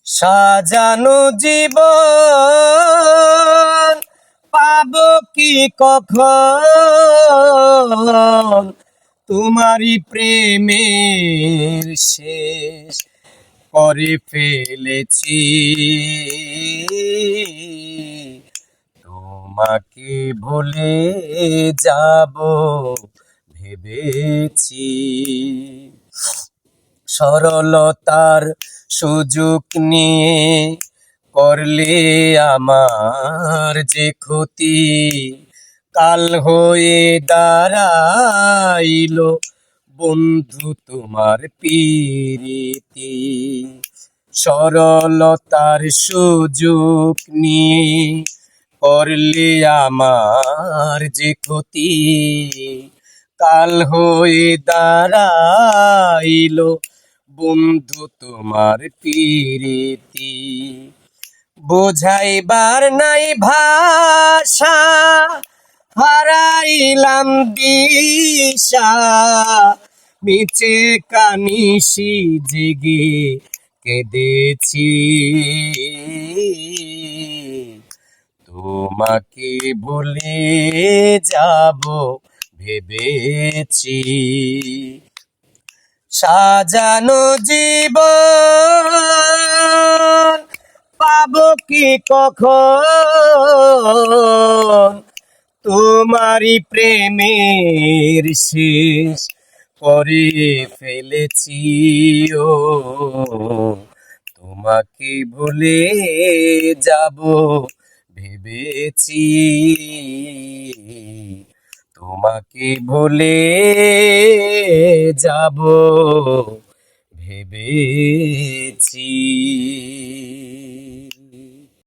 সাজানো জীবন পাবো কি কখন, তোমারই প্রেমের শেষ করে ফেলেছি। তোমাকে ভুলে যাব ভেবেছি, সরলতার সুযোগ নিয়ে করলে আমার যে ক্ষতি, কাল হয়ে দাঁড়াইলো বন্ধু তোমার প্রীতি। সরলতার সুযোগ নিয়ে করলে আমার যে ক্ষতি, কাল হয়ে দাঁড়াইলো বন্ধু তোমার প্রীতি। বোঝাইবার নাই ভাষা, হারাইলাম দিশা, নিচে কানিসি জেগে কেঁদেছি। তোমাকে ভুলে যাব ভেবেছি, সাজানো জীবন পাবো কি কখন, তোমারই প্রেমের শেষ করে ফেলেছি। ও তোমাকে ভুলে যাব ভেবেছি, তোমাকে ভুলে যাব ভেবেছি।